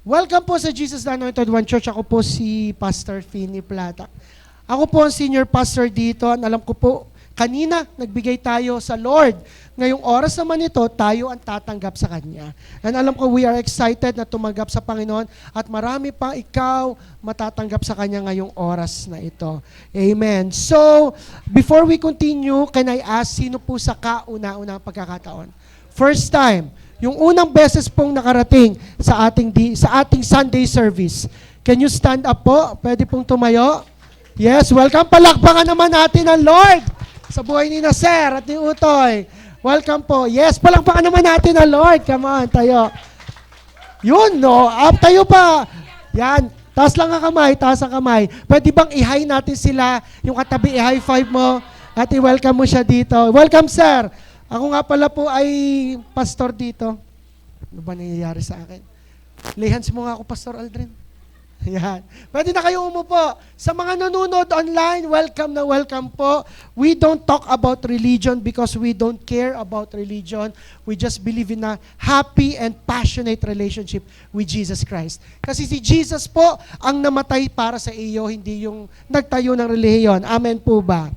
Welcome po sa Jesus the Anointed One Church. Ako po si Pastor Finney Plata. Ako po ang senior pastor dito. Alam ko po, kanina nagbigay tayo sa Lord. Ngayong oras naman ito, tayo ang tatanggap sa Kanya. And alam ko, we are excited na tumanggap sa Panginoon at marami pa ikaw matatanggap sa Kanya ngayong oras na ito. Amen. So, before we continue, can I ask, sino po sa kauna-unang pagkakataon? First time, yung unang beses pong nakarating sa ating Sunday service. Can you stand up po? Pwede pong tumayo? Yes, welcome. Palakpakan naman natin ang Lord sa buhay ni Naser at ni Utoy. Welcome po. Yes, palakpakan naman natin ang Lord. Come on, tayo. Yun, no? Up, tayo pa. Yan. Taas lang ang kamay, taas ang kamay. Pwede bang i-high natin sila, yung katabi, i-high five mo, at i-welcome mo siya dito. Welcome, sir. Ako nga pala po ay pastor dito. Ano ba nangyayari sa akin? Lay hands mo nga ako, Pastor Aldrin. Yan. Pwede na kayo umupo. Sa mga nanonood online, welcome na welcome po. We don't talk about religion because we don't care about religion. We just believe in a happy and passionate relationship with Jesus Christ. Kasi si Jesus po ang namatay para sa iyo, hindi yung nagtayo ng relihiyon. Amen po ba?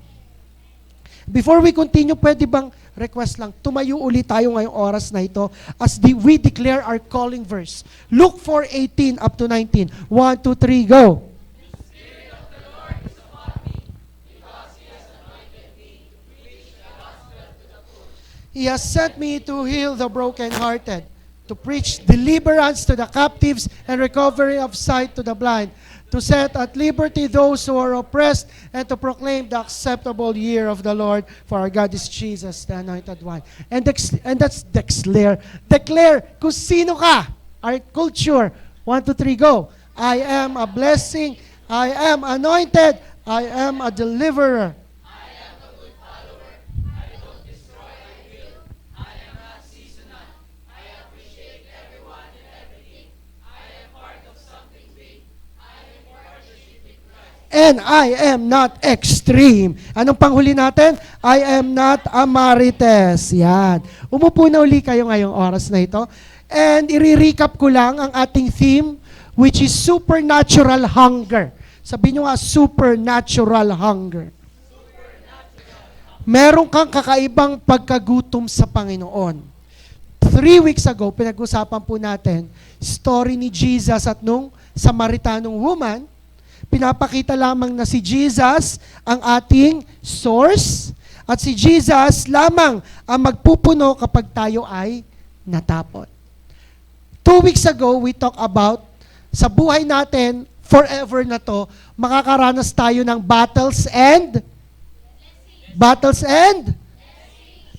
Before we continue, pwede bang request lang, tumayo ulit tayo ngayong oras na ito as we declare our calling verse. Luke 4:18 up to 19. 1, 2, 3, go. The Spirit of the Lord is upon me, because He has anointed me to preach the gospel to the poor. He has sent me to heal the brokenhearted, to preach deliverance to the captives and recovery of sight to the blind, to set at liberty those who are oppressed, and to proclaim the acceptable year of the Lord, for our God is Jesus, the Anointed One. And that's declare. Declare kung sino ka. Our culture. 1, 2, 3, go. I am a blessing. I am anointed. I am a deliverer. I am a good follower. I don't destroy, I build. I am not seasonal. I appreciate everyone and everything. I am part of something big. I am in partnership with Christ. And I am not extreme. Anong panghuli natin? I am not a marites. Yan. Umupo na uli kayo ngayong oras na ito. And i-recap ko lang ang ating theme, which is supernatural hunger. Sabihin nyo nga, supernatural hunger. Meron kang kakaibang pagkagutom sa Panginoon. 3 weeks ago, pinag-usapan po natin, story ni Jesus at nung Samaritanong woman, pinapakita lamang na si Jesus ang ating source at si Jesus lamang ang magpupuno kapag tayo ay natapon. 2 weeks ago, we talk about sa buhay natin, forever na to, makakaranas tayo ng battles and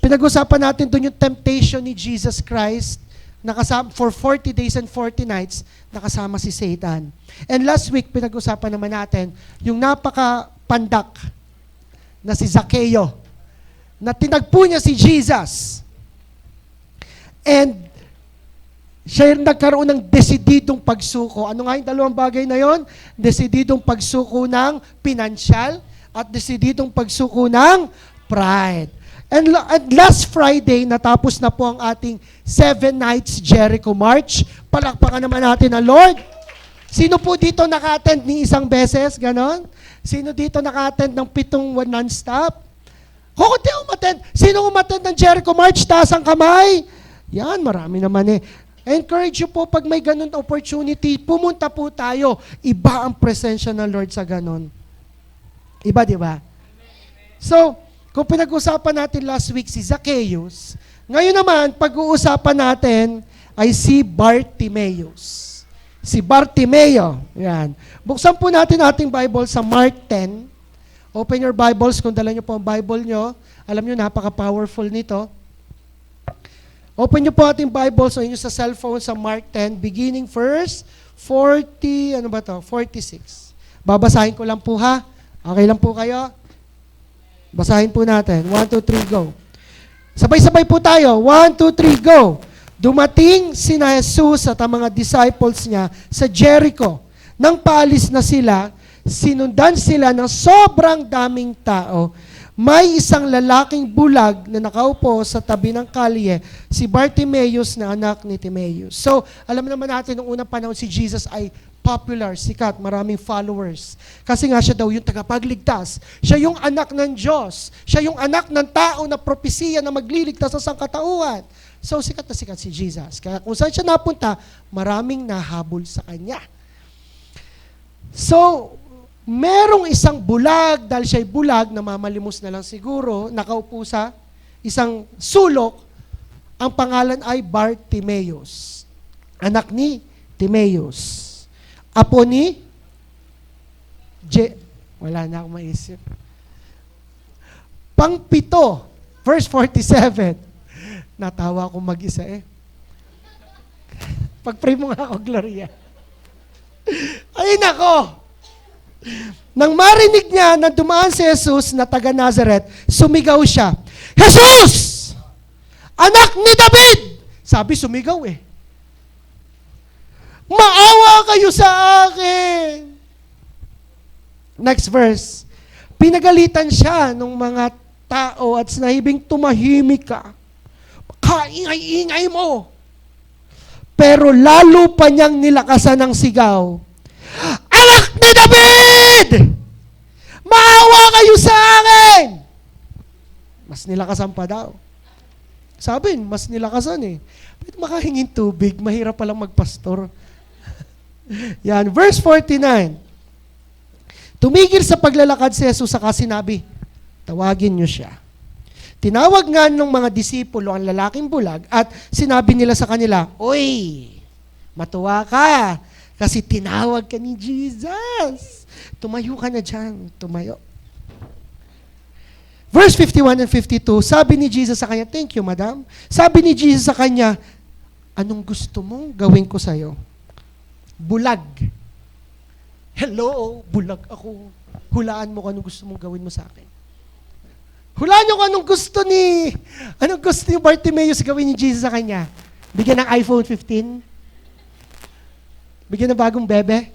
pinag-usapan natin doon yung temptation ni Jesus Christ nakasama, for 40 days and 40 nights, nakasama si Satan. And last week, pinag-usapan naman natin yung napaka-pandak na si Zacchaeus, na tinagpo niya si Jesus. And siya yung nagkaroon ng desididong pagsuko. Ano nga yung dalawang bagay na yon? Desididong pagsuko ng pinansyal at desididong pagsuko ng pride. And last Friday, natapos na po ang ating 7 nights Jericho March. Palakpakan naman natin ang Lord. Sino po dito naka-attend ni isang beses? Ganon? Sino dito naka-attend ng 7 non-stop? Kukunti umattend. Sino umattend ng Jericho March? Taas ang kamay. Yan, marami naman eh. Encourage you po, pag may ganun opportunity, pumunta po tayo. Iba ang presensya ng Lord sa ganun. Iba, di ba? So, kung pinag-usapan natin last week si Zacchaeus, ngayon naman, pag-uusapan natin ay si Bartimaeus. Si Bartimeo. Yan. Buksan po natin ating Bible sa Mark 10. Open your Bibles kung dala nyo po ang Bible nyo. Alam nyo, napaka-powerful nito. Open nyo po ating Bible sa inyo sa cellphone sa Mark 10, beginning verse 46. Babasahin ko lang po ha. Okay lang po kayo? Basahin po natin. 1, 2, 3, go. Sabay-sabay po tayo. 1, 2, 3, go. Dumating sina Jesus at ang mga disciples niya sa Jericho. Nang paalis na sila, sinundan sila ng sobrang daming tao. May isang lalaking bulag na nakaupo sa tabi ng kalye, si Bartimaeus na anak ni Timaeus. So, alam naman natin, noong unang panahon si Jesus ay popular, sikat, maraming followers. Kasi nga siya daw yung tagapagligtas. Siya yung anak ng Diyos. Siya yung anak ng tao na propesiya na magliligtas sa sangkatauhan. So, sikat na sikat si Jesus. Kaya kung saan siya napunta, maraming nahabol sa kanya. So, merong isang bulag, dahil siya'y bulag, namamalimos na lang siguro, nakaupo sa isang sulok, ang pangalan ay Bartimaeus, anak ni Timaeus. Apo ni wala na akong maisip. Pang-pito, verse 47. Natawa ako mag-isa eh. Pag-pray mo nga ako, Gloria. Ay nako! Nang marinig niya na dumaan si Jesus na taga Nazareth, sumigaw siya, Jesus! Anak ni David! Sabi, sumigaw eh. Maawa kayo sa akin! Next verse. Pinagalitan siya ng mga tao at sinahibing tumahimik ka. Kaingay-ingay mo. Pero lalo pa niyang nilakasan ng sigaw. Anak ni David! Maawa kayo sa akin! Mas nilakasan pa daw. Sabi, mas nilakasan eh. Pwede makahingin tubig, mahirap palang magpastor. Yan, verse 49. Tumigil sa paglalakad si Jesus saka sinabi, tawagin niyo siya. Tinawag nga ng mga disipulo ang lalaking bulag at sinabi nila sa kanila, Uy, matuwa ka kasi tinawag ka ni Jesus. Tumayo ka na dyan, tumayo. Verse 51 and 52, sabi ni Jesus sa kanya, thank you, madam. Sabi ni Jesus sa kanya, anong gusto mong gawin ko sa'yo? Bulag. Hello, bulag ako. Hulaan mo kung anong gusto mong gawin mo sa akin. Hulaan niyo kung anong gusto ni Bartimaeus gawin ni Jesus sa kanya. Bigyan ng iPhone 15? Bigyan ng bagong bebe?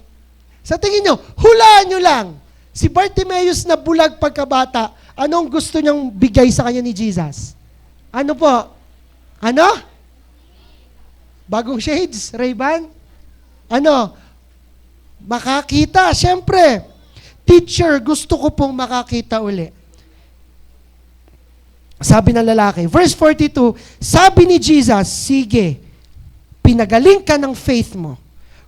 Sa tingin niyo, hulaan niyo lang. Si Bartimaeus na bulag pagkabata, anong gusto niyang bigay sa kanya ni Jesus? Ano po? Ano? Bagong shades? Ray-Ban? Ano? Makakita, syempre. Teacher, gusto ko pong makakita uli. Sabi ng lalaki, verse 42, sabi ni Jesus, sige, pinagaling ka ng faith mo.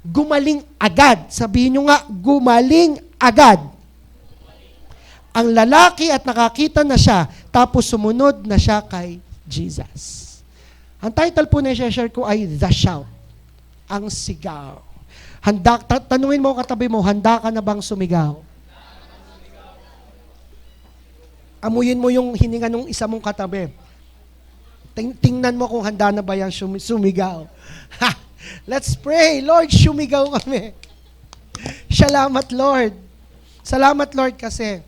Gumaling agad. Sabihin nyo nga, gumaling agad. Ang lalaki at nakakita na siya, tapos sumunod na siya kay Jesus. Ang title po na i-share ko ay The Shout, ang sigaw. Tanungin mo katabi mo, handa ka na bang sumigaw? Amuyin mo yung hininga ng isa mong katabi. Tingnan mo kung handa na ba yung sumigaw. Let's pray. Lord, sumigaw kami. Salamat, Lord. Salamat, Lord, kasi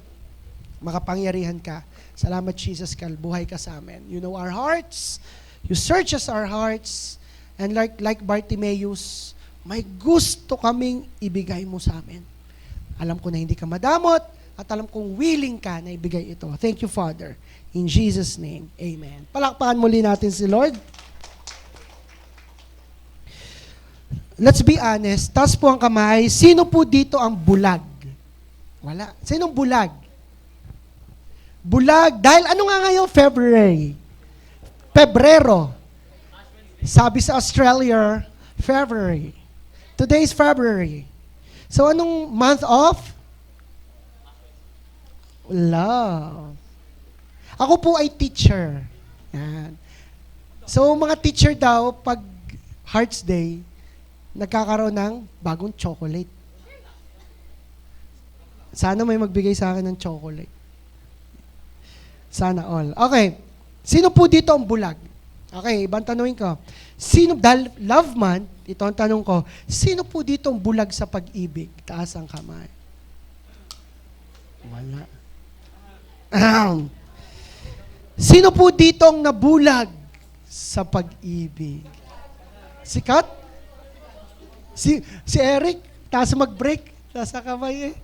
makapangyarihan ka. Salamat, Jesus, buhay ka sa amin. You know our hearts. You search us our hearts. And like Bartimaeus, may gusto kaming ibigay mo sa amin. Alam ko na hindi ka madamot at alam kong willing ka na ibigay ito. Thank you, Father. In Jesus' name, amen. Palakpakan muli natin si Lord. Let's be honest. Taas po ang kamay. Sino po dito ang bulag? Wala. Sinong bulag? Bulag. Dahil ano nga ngayon? February. Pebrero. Sabi sa Australia, February. Today is February. So anong month of? Love. Ako po ay teacher. Yan. So mga teacher daw, pag Hearts Day, nagkakaroon ng bagong chocolate. Sana may magbigay sa akin ng chocolate. Sana all. Okay. Sino po dito ang bulag? Okay, ibang tanungin ko. Dahil love month, ito ang tanong ko, sino po dito ang bulag sa pag-ibig? Taas ang kamay. Wala. Sino po dito ang nabulag sa pag-ibig? Sikat? Si Eric, taas mag-break. Taas ang kamay eh.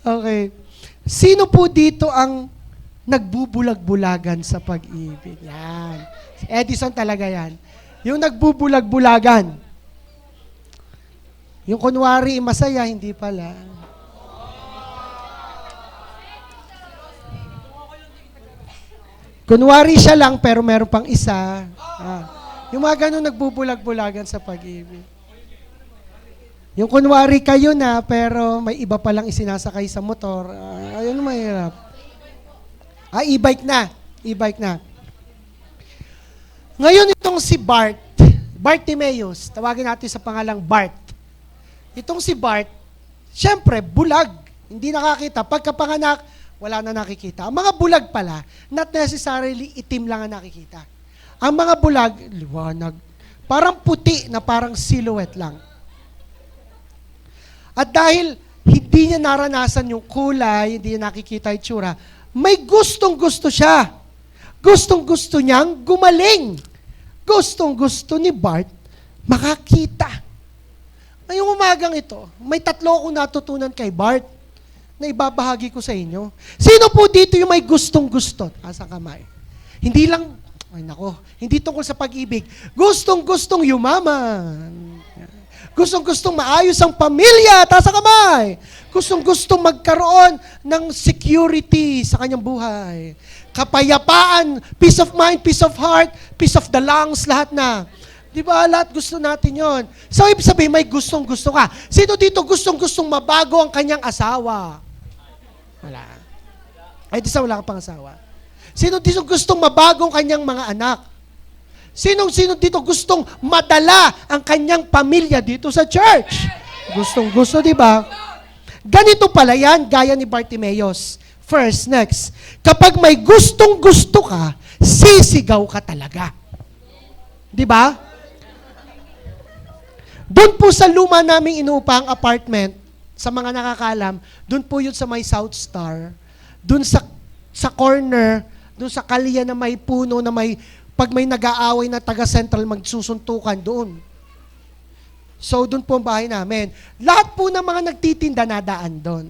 Okay. Sino po dito ang nagbubulag-bulagan sa pag-ibig. Yan. Si Edison talaga yan. Yung nagbubulag-bulagan. Yung kunwari masaya, hindi pala. Kunwari siya lang pero meron pang isa. Yung mga ganun nagbubulag-bulagan sa pag-ibig. Yung kunwari kayo na pero may iba palang isinasakay sa motor. Ayun mahirap. E-bike na. E-bike na. Ngayon itong si Bartimaeus, tawagin natin sa pangalang Bart. Itong si Bart, syempre, bulag. Hindi nakakita. Pagkapanganak, wala na nakikita. Ang mga bulag pala, not necessarily itim lang ang nakikita. Ang mga bulag, liwanag. Parang puti na parang silhouette lang. At dahil hindi niya naranasan yung kulay, hindi niya nakikita yung tsura, may gustong-gusto siya. Gustong-gusto niyang gumaling. Gustong-gusto ni Bart makakita. Ngayong umagang ito, may 3 akong natutunan kay Bart na ibabahagi ko sa inyo. Sino po dito yung may gustong-gusto? Sa kamay. Hindi lang, hindi tungkol sa pag-ibig. Gustong-gustong yumaman. Gustong-gustong maayos ang pamilya, taas ang kamay. Gustong-gustong magkaroon ng security sa kanyang buhay. Kapayapaan, peace of mind, peace of heart, peace of the lungs, lahat na. Di ba? Lahat gusto natin yon. So, ibig sabihin, may gustong-gusto ka. Sino dito gustong-gustong mabago ang kanyang asawa? Wala. Ay, di sa wala ka pang asawa. Sino dito gustong mabago ang kanyang mga anak? Sino dito gustong madala ang kanyang pamilya dito sa church? Gustong-gusto, di ba? Ganito pala yan, gaya ni Bartimaeus. First, next. Kapag may gustong-gusto ka, sisigaw ka talaga. Di ba? Doon po sa luma naming inuupang apartment, sa mga nakakalam, doon po yun sa may South Star, doon sa corner, doon sa kalye na may puno na may pag may nag-aaway na taga-central, magsusuntukan doon. So, doon po ang bahay namin. Lahat po ng mga nagtitinda nadaan doon.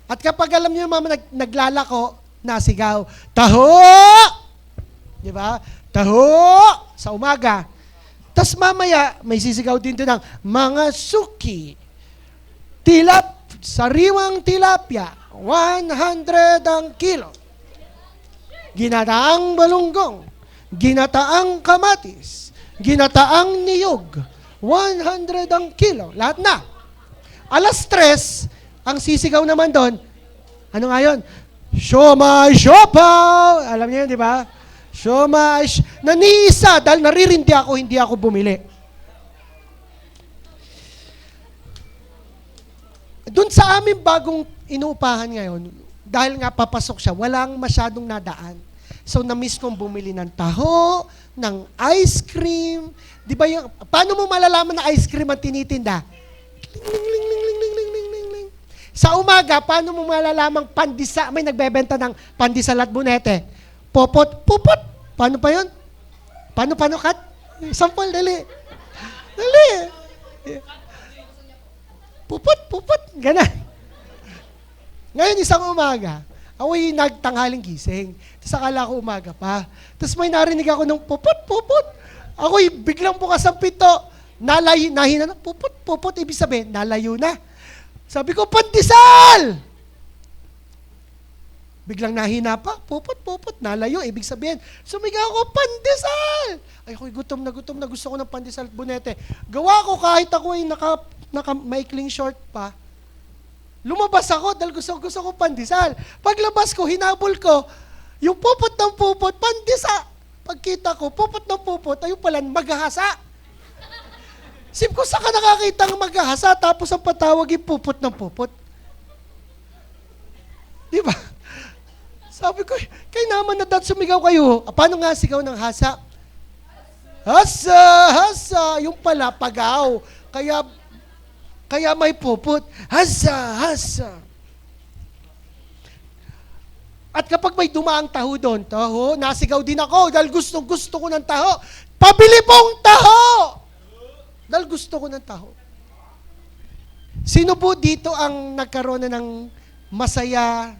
At kapag alam niyo yung mga naglalako, nasigaw, taho! Di ba? Taho! Sa umaga. Tapos mamaya, may sisigaw din doon ng mga suki. Sariwang tilapia, 100 ang kilo. Ginataang balunggong. Ginataang kamatis, ginataang niyog, 100 ang kilo, lahat na. 3:00, ang sisigaw naman doon, ano nga yun? Siomay, siopaw! Alam niyo yun, di ba? Siomay, naniisa, dahil naririndi ako, hindi ako bumili. Doon sa aming bagong inuupahan ngayon, dahil nga papasok siya, walang masyadong nadaan. So, na-miss kong bumili ng taho, ng ice cream. Di ba yung, paano mo malalaman na ice cream ang tinitinda? Sa umaga, paano mo malalamang pandisa, may nagbebenta ng pandesal at bunete? Popot, pupot. Paano pa yun? Paano, kat? Sample, dali. Dali. Pupot. Ganun. Ngayon, isang umaga, ako'y nagtanghaling gising. Tapos akala ko umaga pa. Tapos may narinig ako ng pupot. Ako'y biglang bukas ang pito. Nahina na, pupot. Ibig sabihin, nalayo na. Sabi ko, pandesal! Biglang nahina pa, pupot, nalayo. Ibig sabihin, sumigaw ako, pandesal! Ay, ako'y gutom na gusto ko ng pandesal at bunete. Gawa ko kahit ako'y maikling short pa. Lumabas ako dahil gusto ko pandesal. Paglabas ko, hinabol ko, yung pupot ng pupot, pandesa. Pagkita ko, pupot ng pupot, ayun pala, maghahasa. Sip ko, saan ka nakakita ng maghahasa, tapos ang patawag yung pupot ng pupot. Di ba? Sabi ko, kay naman na dat sumigaw kayo. Paano nga sigaw ng hasa? Hasa. Yung pala, pagaw. Kaya may pupot. Hasa. At kapag may dumaang taho doon, nasigaw din ako dahil gusto ko ng taho. Pabili pong taho! Dahil gusto ko ng taho. Sino po dito ang nagkaroon na ng masaya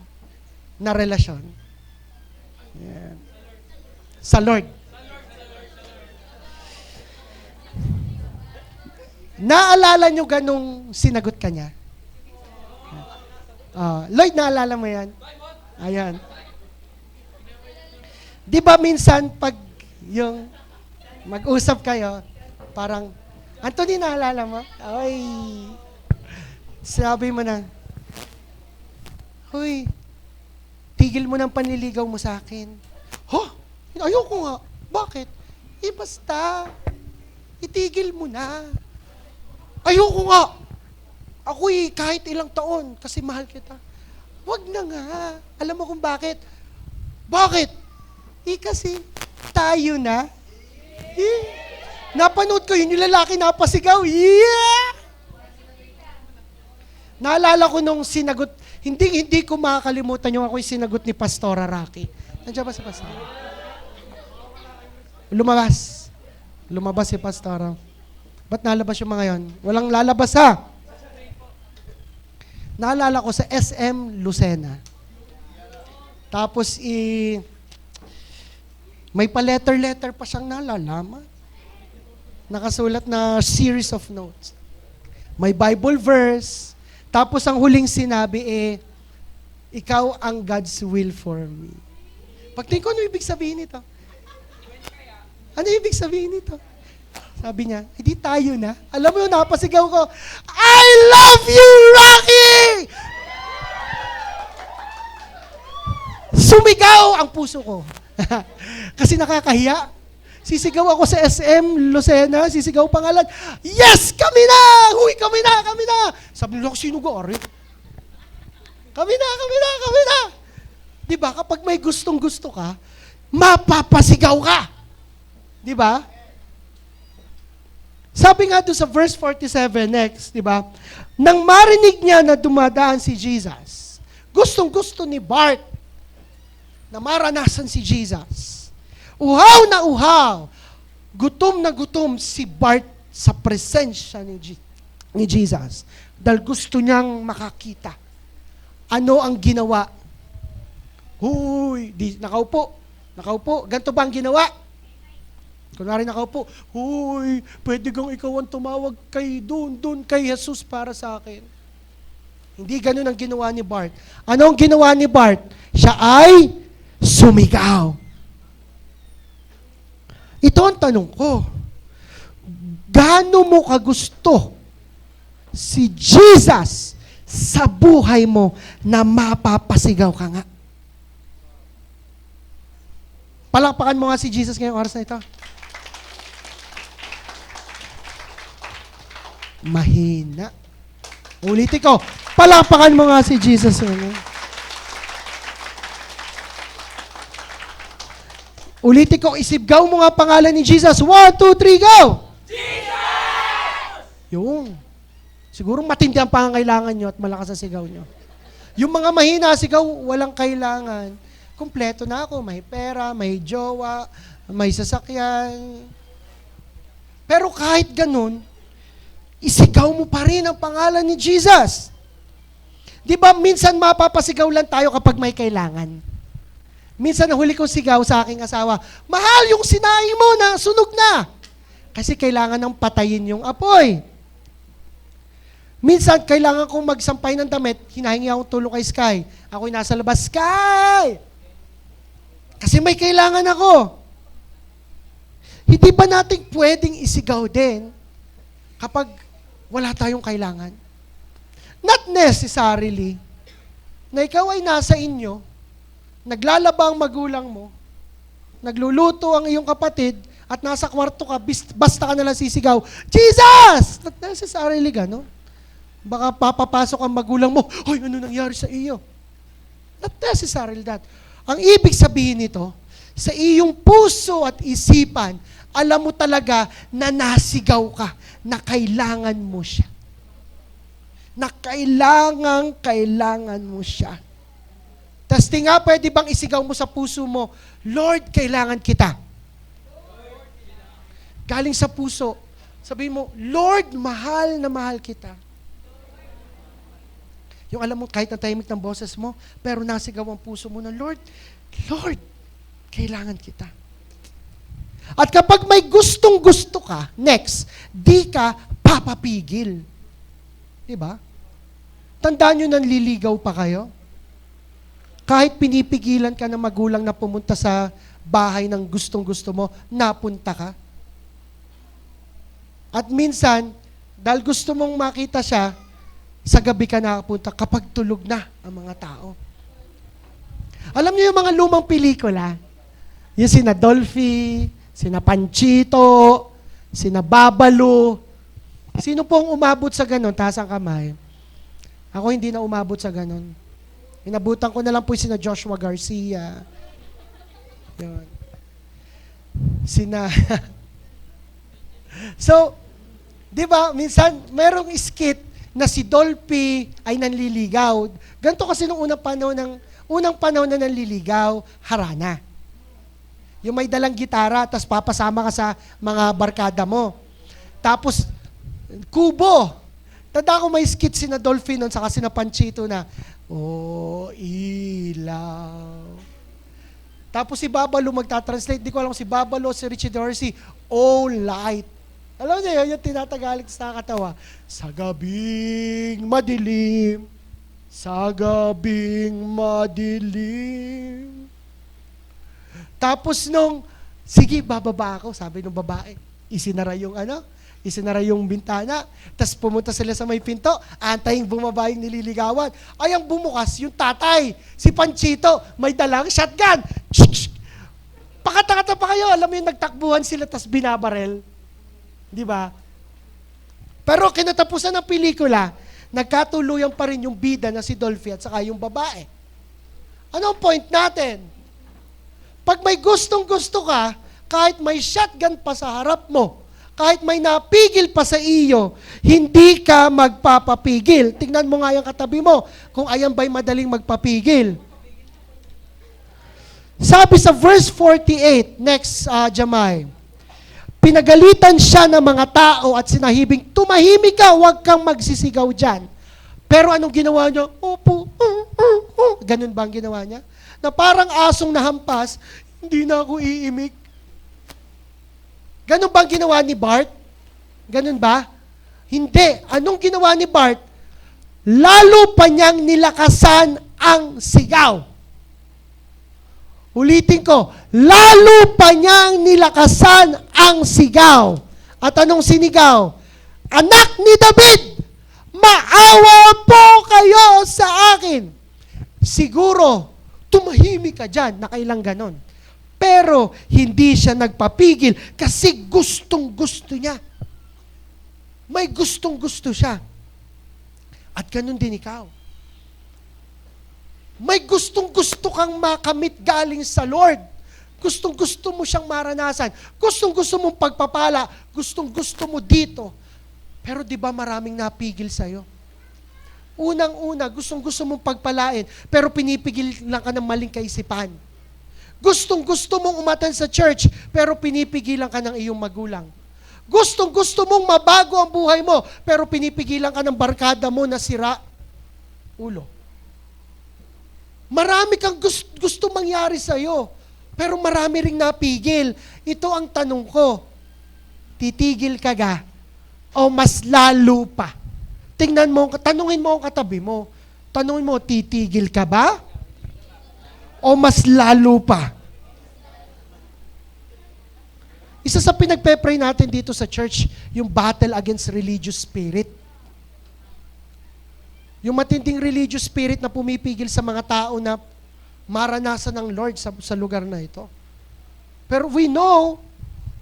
na relasyon? Yan. Sa Lord. Naalala nyo ganong sinagot ka niya? Lloyd, naalala mo yan? Ayan. Di ba minsan pag yung mag-usap kayo, parang, Anthony, naalala mo? Ay, sabi mo na, Hoy, tigil mo ng panliligaw mo sa akin. Ayoko nga. Bakit? Basta, itigil mo na. Ayoko nga. Ako'y kahit ilang taon kasi mahal kita. Wag na nga. Alam mo kung bakit? Bakit? Kasi tayo na. Napanood ko yun, yung lalaki napasigaw. Yeah! Naalala ko nung sinagot, hindi ko makakalimutan yung ako'y sinagot ni Pastora Rocky. Nandiyan ba si Pastora? Lumabas si Pastora. Ba't nalabas yung mga yon? Walang lalabas ha. Naalala ko sa SM Lucena. Tapos may pa-letter pa siyang nalalaman. Nakasulat na series of notes. May Bible verse. Tapos ang huling sinabi ikaw ang God's will for me. Pagtingin ko, ano ibig sabihin nito? Ano ibig sabihin nito? Sabi niya, hindi tayo na. Alam mo yun, napasigaw ko, I love you, Rocky! Sumigaw ang puso ko. Kasi nakakahiya. Sisigaw ako sa SM Lucena, sisigaw pangalan, yes, kami na! Huy, kami na! Sabi nila, sino gari? Kami na! Diba, kapag may gustong-gusto ka, mapapasigaw ka. Diba? Sabi nga doon sa verse 47 next, diba? Nang marinig niya na dumadaan si Jesus, gustong-gusto ni Bart na maranasan si Jesus. Uhaw na uhaw, gutom na gutom si Bart sa presensya ni Jesus. Dahil gusto niyang makakita. Ano ang ginawa? Nakaupo. Ganito ba ang ginawa? Kunwari nakaupo, pwede kang ikaw ang tumawag doon kay Jesus para sa akin. Hindi ganun ang ginawa ni Bart. Ano ang ginawa ni Bart? Siya ay sumigaw. Ito ang tanong ko. Gaano mo kagusto si Jesus sa buhay mo na mapapasigaw ka nga? Palakpakan mo nga si Jesus ngayong oras na ito. Mahina. Ulitin ko, palakpakan mo nga si Jesus. Ulitin ko, isigaw mo nga pangalan ni Jesus. 1, 2, 3, go! Jesus! Yung. Siguro matindi ang pangangailangan nyo at malakas ang sigaw nyo. Yung mga mahina sigaw, walang kailangan. Kompleto na ako. May pera, may jowa, may sasakyan. Pero kahit ganun, isigaw mo pa rin ang pangalan ni Jesus. Di ba minsan mapapasigaw lang tayo kapag may kailangan? Minsan nahuli ko sigaw sa aking asawa, mahal yung sinaing mo na sunog na. Kasi kailangan ng patayin yung apoy. Minsan kailangan kong magsampay ng damit, hinahingi akong tulong kay Sky. Ako'y nasa labas, Sky! Kasi may kailangan ako. Hindi ba natin pwedeng isigaw din kapag wala tayong kailangan? Not necessarily na ikaw ay nasa inyo, naglalaba ang magulang mo, nagluluto ang iyong kapatid, at nasa kwarto ka, basta ka nalang sisigaw, Jesus! Not necessarily gano'n. Baka papapasok ang magulang mo, hoy, ano nangyari sa iyo? Not necessarily that. Ang ibig sabihin nito, sa iyong puso at isipan, alam mo talaga na nasigaw ka, na kailangan mo siya. Na kailangan mo siya. Testing nga, pwede bang isigaw mo sa puso mo, Lord, kailangan kita. Galing sa puso, sabihin mo, Lord, mahal na mahal kita. Yung alam mo, kahit natahimik ng boses mo, pero nasigaw ang puso mo na, Lord, Kailangan kita. At kapag may gustong-gusto ka, next, di ka papapigil. Diba? Tandaan nyo, nanliligaw pa kayo? Kahit pinipigilan ka ng magulang na pumunta sa bahay ng gustong-gusto mo, napunta ka. At minsan, dahil gusto mong makita siya, sa gabi ka nakapunta kapag tulog na ang mga tao. Alam niyo yung mga lumang pelikula? Yung sina Dolphy, sina Panchito, sina Babalu. Sino pong umabot sa ganon? Taas ang kamay. Ako hindi na umabot sa ganon. Inabutan ko na lang po sina Joshua Garcia. Yun. Sina... So, di ba, minsan, merong skit na si Dolphy ay nanliligaw. Ganito kasi nung unang panahon na nanliligaw, harana. Yung may dalang gitara, tapos papasama ka sa mga barkada mo. Tapos, kubo. Tanda ko may skit si na Dolphy nun, saka si na Panchito na, oh, ilaw. Tapos si Babalo magta-translate, di ko alam si Babalo, si Richie Dorsey, oh, light. Alam niyo yun, yung tinatagalit sa nakakatawa. Sa gabing madilim, sa gabing madilim. Tapos nung, sige, bababa ako, sabi nung babae. Isinara yung bintana. Tapos pumunta sila sa may pinto, antayin bumaba yung nililigawan. Ay, ang bumukas, yung tatay, si Panchito, may dalang shotgun. Pakata-kata pa kayo, alam mo yung nagtakbuhan sila, tapos binabarel. Di ba? Pero kinatapusan ng pelikula, nagkatuluyan pa rin yung bida na si Dolphy at saka yung babae. Ano ang point natin? Pag may gustong-gusto ka, kahit may shotgun pa sa harap mo, kahit may napigil pa sa iyo, hindi ka magpapapigil. Tingnan mo nga yung katabi mo, kung ayan ba'y madaling magpapigil. Sabi sa verse 48, next, Jamay, pinagalitan siya ng mga tao at sinahibing, tumahimik ka, huwag kang magsisigaw dyan. Pero anong ginawa niya? Opo, ganun ba ang ginawa niya? Na parang asong nahampas, hindi na ako iimik. Ganun ba ang ginawa ni Bart? Ganun ba? Hindi. Anong ginawa ni Bart? Lalo pa niyang nilakasan ang sigaw. Ulitin ko, lalo pa niyang nilakasan ang sigaw. At anong sinigaw? Anak ni David, maawa po kayo sa akin. Siguro, tumahimik ka dyan, nakailang ganon. Pero, hindi siya nagpapigil kasi gustong-gusto niya. May gustong-gusto siya. At ganon din ikaw. May gustong-gusto kang makamit galing sa Lord. Gustong-gusto mo siyang maranasan. Gustong-gusto mong pagpapala. Gustong-gusto mo dito. Pero di ba maraming napigil sa'yo? Unang-una, gustong-gusto mong pagpalain, pero pinipigil lang ka ng maling kaisipan. Gustong-gusto mong umatan sa church, pero pinipigilan ka ng iyong magulang. Gustong-gusto mong mabago ang buhay mo, pero pinipigilan ka ng barkada mo na sira ulo. Marami kang gusto mangyari sa'yo, pero marami ring napigil. Ito ang tanong ko, titigil ka ga o mas lalo pa? Tingnan mo, tanungin mo ang katabi mo. Tanungin mo, titigil ka ba? O mas lalo pa? Isa sa pinagpe-pray natin dito sa church, yung battle against religious spirit. Yung matinding religious spirit na pumipigil sa mga tao na maranasan ng Lord sa lugar na ito. Pero we know,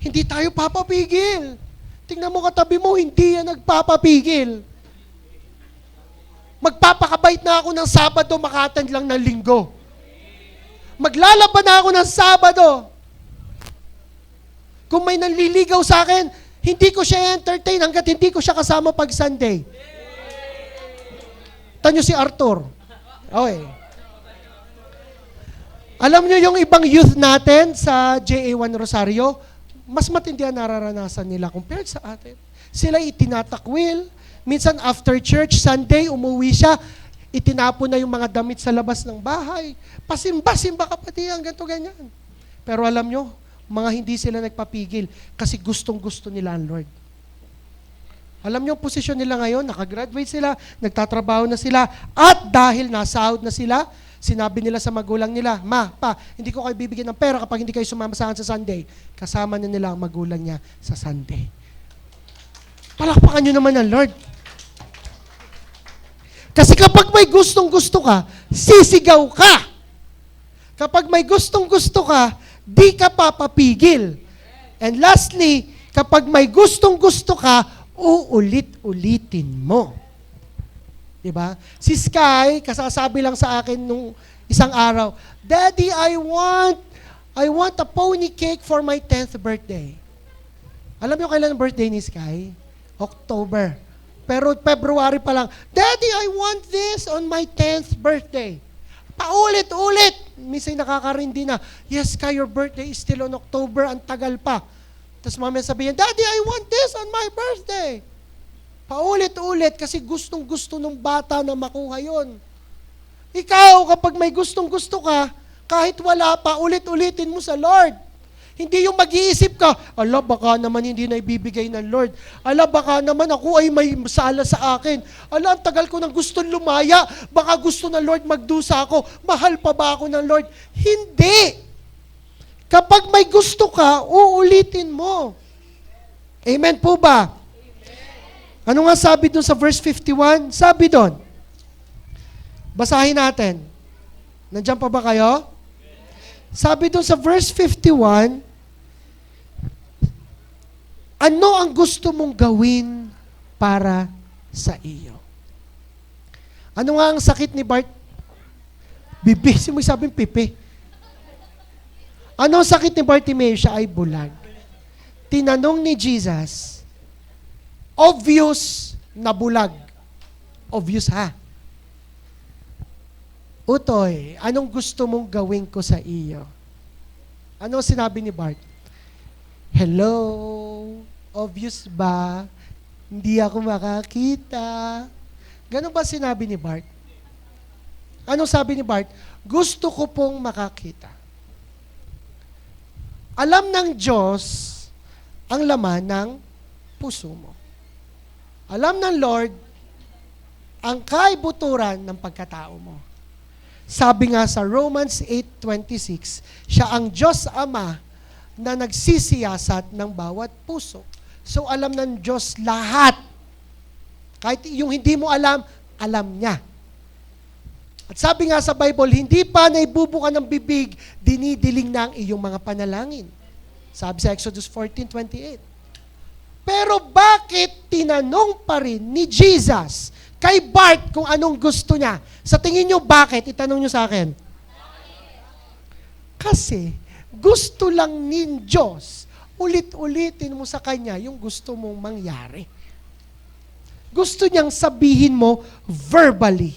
hindi tayo papapigil. Tingnan mo katabi mo, hindi yan nagpapapigil. Magpapakabait na ako ng Sabado, makatan lang ng Linggo. Maglalaban na ako ng Sabado. Kung may nanliligaw sa akin, hindi ko siya entertain hanggat hindi ko siya kasama pag Sunday. Tanyo si Arthur. Okay. Alam niyo yung ibang youth natin sa JA1 Rosario, mas matindi ang nararanasan nila compared sa atin. Sila itinatakwil. Minsan after church, Sunday, umuwi siya, itinapon na yung mga damit sa labas ng bahay. Pasimba-simba ka pati yan, ganito ganyan. Pero alam nyo, mga hindi sila nagpapigil kasi gustong-gusto nila ang Lord. Alam nyo, ang posisyon nila ngayon, nakagraduate sila, nagtatrabaho na sila, at dahil nasahod na sila, sinabi nila sa magulang nila, Ma, Pa, hindi ko kayo bibigyan ng pera kapag hindi kayo sumama sa akin sa Sunday. Kasama na nila ang magulang niya sa Sunday. Palakpakan nyo naman ang Lord. Kasi kapag may gustong-gusto ka, sisigaw ka. Kapag may gustong-gusto ka, di ka papapigil. And lastly, kapag may gustong-gusto ka, uulit-ulitin mo. Diba? Si Sky, kasasabi lang sa akin nung isang araw, Daddy, I want a pony cake for my 10th birthday. Alam niyo kailan ang birthday ni Sky? October. Pero February pa lang, Daddy, I want this on my 10th birthday. Paulit-ulit. Minsan nakakarindi na, yes, Sky, your birthday is still on October, ang tagal pa. Tapos mamaya sabihin, Daddy, I want this on my birthday. Paulit-ulit kasi gustong-gusto ng bata na makuha yon. Ikaw, kapag may gustong-gusto ka, kahit wala pa, ulit-ulitin mo sa Lord. Hindi yung mag-iisip ka, ala, baka naman hindi na ibibigay ng Lord. Ala, baka naman ako ay may sala sa akin. Ala, ang tagal ko nang gustong lumaya. Baka gusto ng Lord magdusa ako. Mahal pa ba ako ng Lord? Hindi! Kapag may gusto ka, uulitin mo. Amen po ba? Amen. Ano nga sabi doon sa verse 51? Sabi doon, basahin natin. Nandiyan pa ba kayo? Sabi doon sa verse 51, ano ang gusto mong gawin para sa iyo? Ano nga ang sakit ni Bart? Bibi, mo sabing pipi. Ano ang sakit ni Bartimeo? Siya ay bulag. Tinanong ni Jesus, obvious na bulag. Obvious ha? Utoy, anong gusto mong gawin ko sa iyo? Ano sinabi ni Bart? Hello, obvious ba? Hindi ako makakita. Ganun ba sinabi ni Bart? Anong sabi ni Bart? Gusto ko pong makakita. Alam ng Diyos ang laman ng puso mo. Alam ng Lord ang kaibuturan ng pagkatao mo. Sabi nga sa Romans 8:26, siya ang Diyos Ama na nagsisiyasat ng bawat puso. So alam ng Diyos lahat. Kahit yung hindi mo alam, alam niya. At sabi nga sa Bible, hindi pa naibubuka ng bibig, dinidiling na ang iyong mga panalangin. Sabi sa Exodus 14:28. Pero bakit tinanong pa rin ni Jesus kay Bart kung anong gusto niya? Sa tingin niyo, bakit? Itanong niyo sa akin. Kasi gusto lang ni Diyos, ulit-ulitin mo sa Kanya yung gusto mong mangyari. Gusto niyang sabihin mo verbally.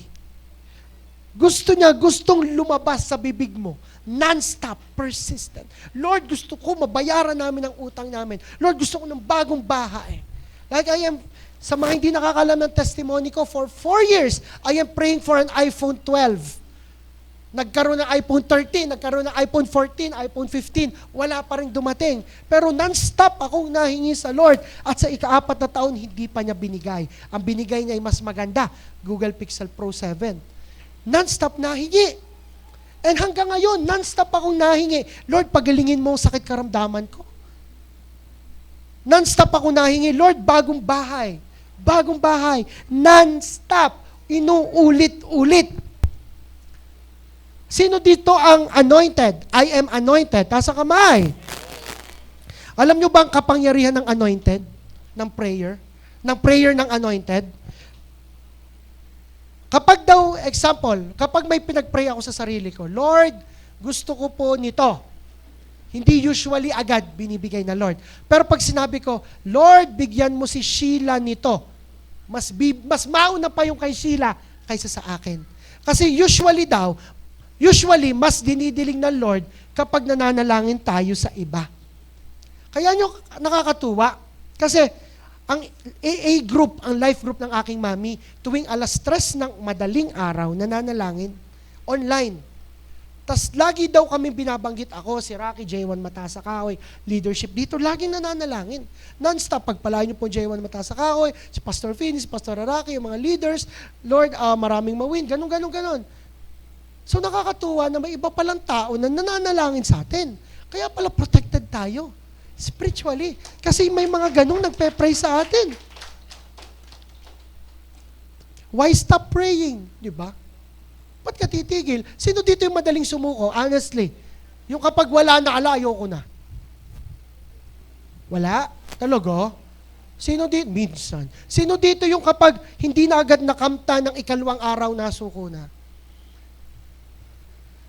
Gusto niya, gustong lumabas sa bibig mo. Non-stop, persistent. Lord, gusto ko mabayaran namin ang utang namin. Lord, gusto ko ng bagong bahay. Like sa mga hindi nakakalam ng testimony ko, for 4 years, I am praying for an iPhone 12. Nagkaroon ng iPhone 13, nagkaroon ng iPhone 14, iPhone 15, wala pa rin dumating. Pero non-stop akong nahingi sa Lord at sa ika-4 na taon, hindi pa niya binigay. Ang binigay niya ay mas maganda, Google Pixel Pro 7. Non-stop nahingi. And hanggang ngayon, non-stop akong nahingi. Lord, pagalingin mo ang sakit karamdaman ko. Non-stop akong nahingi. Lord, bagong bahay. Bagong bahay. Non-stop. Inuulit-ulit. Sino dito ang anointed? I am anointed. Taas ang kamay. Alam nyo ba ang kapangyarihan ng anointed? Ng prayer? Ng prayer ng anointed? Kapag daw, example, kapag may pinag-pray ako sa sarili ko, Lord, gusto ko po nito. Hindi usually agad binibigay na Lord. Pero pag sinabi ko, Lord, bigyan mo si Sheila nito, mas mauna pa yung kay Sheila kaysa sa akin. Kasi usually, mas dinidiling ng Lord kapag nananalangin tayo sa iba. Kaya nyo nakakatuwa. Kasi, ang AA group, ang life group ng aking mami, tuwing 3:00 ng madaling araw, nananalangin, online. Tas lagi daw kami binabanggit ako, si Rocky, J1 Matasakahoy, leadership dito, laging nananalangin. Non-stop, pagpalain niyo po J1 Matasakahoy, si Pastor Finis, si Pastor Rocky, yung mga leaders, Lord, maraming mawin, ganun. So nakakatuwa na may iba palang tao na nananalangin sa atin. Kaya pala protected tayo, spiritually. Kasi may mga ganung nagpe-pray sa atin. Why stop praying? Di ba? Ba't ka titigil? Sino dito yung madaling sumuko? Honestly. Yung kapag wala na ala, ayoko na. Wala? Talaga? Sino dito? Minsan. Sino dito yung kapag hindi na agad nakamta ng ikalawang araw, nasuko na?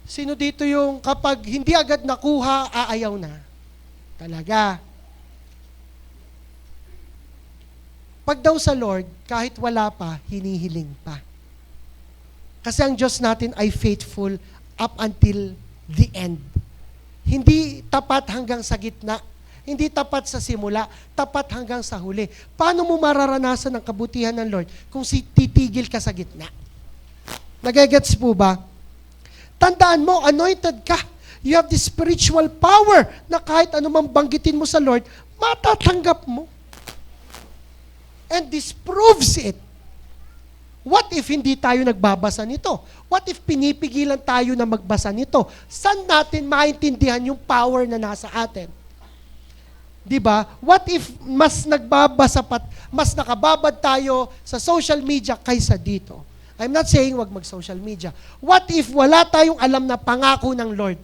Sino dito yung kapag hindi agad nakuha, aayaw na? Talaga. Pag daw sa Lord, kahit wala pa, hinihiling pa. Kasi ang Diyos natin ay faithful up until the end. Hindi tapat hanggang sa gitna. Hindi tapat sa simula. Tapat hanggang sa huli. Paano mo mararanasan ang kabutihan ng Lord kung titigil ka sa gitna? Nagagets po ba? Tandaan mo, anointed ka. You have the spiritual power na kahit anumang banggitin mo sa Lord, matatanggap mo. And this proves it. What if hindi tayo nagbabasa nito? What if pinipigilan tayo na magbasa nito? Saan natin maintindihan yung power na nasa atin? 'Di ba? What if mas nakababad tayo sa social media kaysa dito? I'm not saying wag mag-social media. What if wala tayong alam na pangako ng Lord?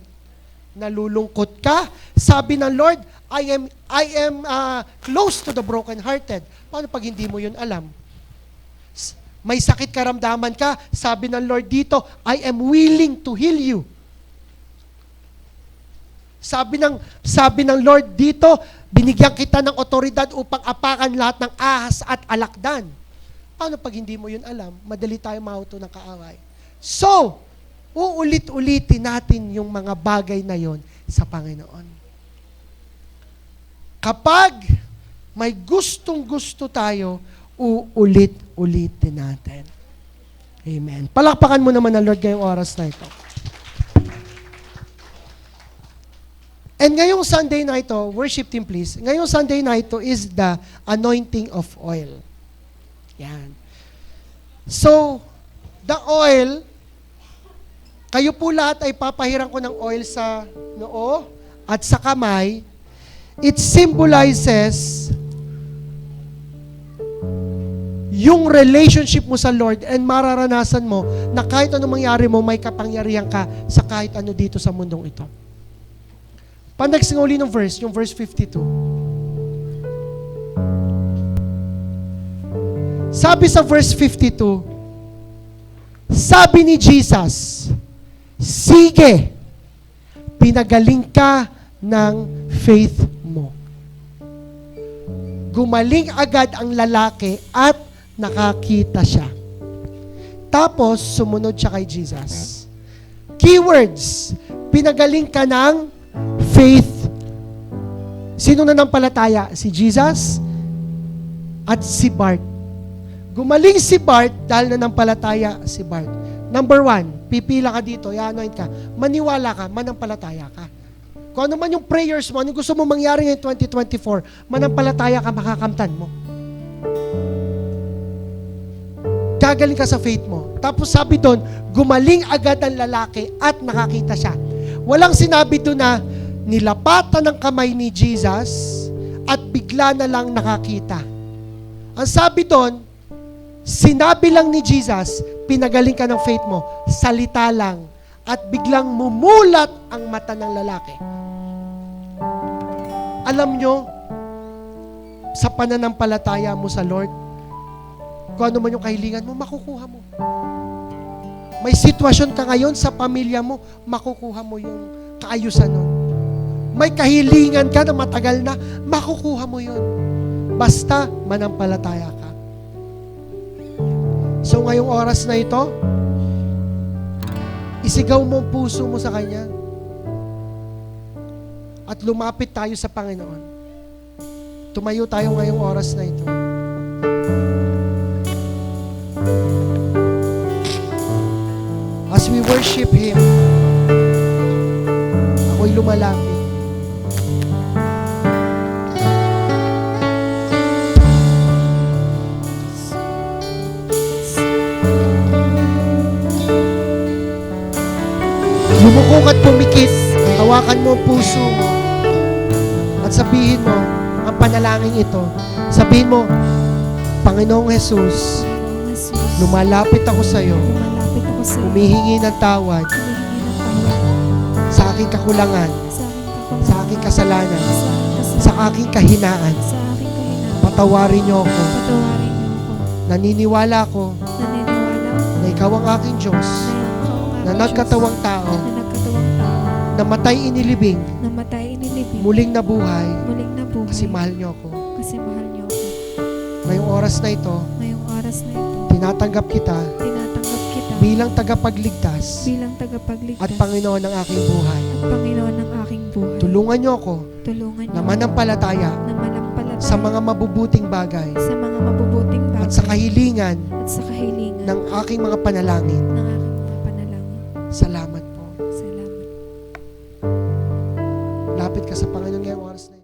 Nalulungkot ka? Sabi ng Lord, I am close to the brokenhearted. Paano pag hindi mo yun alam? May sakit karamdaman ka, sabi ng Lord dito, I am willing to heal you. Sabi ng Lord dito, binigyan kita ng otoridad upang apakan lahat ng ahas at alakdan. Paano pag hindi mo yun alam? Madali tayo mahuto ng kaaway. So, uulit-ulitin natin yung mga bagay na yon sa Panginoon. Kapag may gustong-gusto tayo, uulit-ulitin natin. Amen. Palakpakan mo naman ang Lord ngayong oras na ito. And ngayong Sunday na ito, worship team please, ngayong Sunday na ito is the anointing of oil. Yan. So, the oil, kayo po lahat ay papahiran ko ng oil sa noo at sa kamay. It symbolizes yung relationship mo sa Lord and mararanasan mo na kahit anong mangyari mo, may kapangyarihan ka sa kahit ano dito sa mundong ito. Next nga uli ng verse, yung verse 52. Sabi sa verse 52, sabi ni Jesus, sige, pinagaling ka ng faith mo. Gumaling agad ang lalaki at nakakita siya. Tapos, sumunod siya kay Jesus. Keywords, pinagaling ka ng faith. Sino nanampalataya? Si Jesus at si Bart. Gumaling si Bart dahil nanampalataya si Bart. Number 1, pipila ka dito, i-anoint ka. Maniwala ka, manampalataya ka. Kung ano man yung prayers mo, ano gusto mo mangyari ngayong 2024, manampalataya ka, makakamtan mo. Gagaling ka sa faith mo. Tapos sabi doon, gumaling agad ang lalaki at nakakita siya. Walang sinabi doon na nilapatan ng kamay ni Jesus at bigla na lang nakakita. Ang sabi doon, sinabi lang ni Jesus, pinagaling ka ng faith mo, salita lang, at biglang mumulat ang mata ng lalaki. Alam nyo, sa pananampalataya mo sa Lord, kung ano man yung kahilingan mo, makukuha mo. May sitwasyon ka ngayon sa pamilya mo, makukuha mo yung kaayusan nun. May kahilingan ka na matagal na, makukuha mo yun. Basta manampalataya ka. So ngayong oras na ito, isigaw mo ang puso mo sa Kanya at lumapit tayo sa Panginoon. Tumayo tayo ngayong oras na ito. As we worship Him, ako'y lumalapit. Lumukong at pumikit, hawakan mo ang puso mo at sabihin mo ang panalangin ito. Sabihin mo, Panginoong Jesus, Jesus, lumalapit ako sa iyo, lumalapit ako sa iyo. humihingi ng tawad Humihingi ng tawad sa aking kakulangan, sa aking kakulangan, sa aking kasalanan, sa aking kasalanan, sa aking kahinaan. sa aking kahinaan. Patawarin niyo ako. Patawarin niyo ako. Naniniwala ako Naniniwala ako na ikaw ang aking Diyos, na nagkatawang tao, na nagkatawang tao, na matay inilibing, namatay inilibing, muling nabuhay, muling nabuhay, kasi mahal niyo ako. kasi mahal niyo ako. Ngayong oras na ito, Ngayong oras na ito, tinatanggap kita tinatanggap kita bilang tagapagligtas bilang tagapagligtas at Panginoon ng aking buhay. at Panginoon ng aking buhay. Tulungan niyo ako Tulungan niyo na manampalataya na manampalataya sa mga mabubuting bagay sa mga mabubuting bagay at sa kahilingan at sa kahilingan ng aking mga panalangin. ng aking mga panalangin. Salamat po. Salamat. Lapit ka sa Panginoon ngayong oras na ito.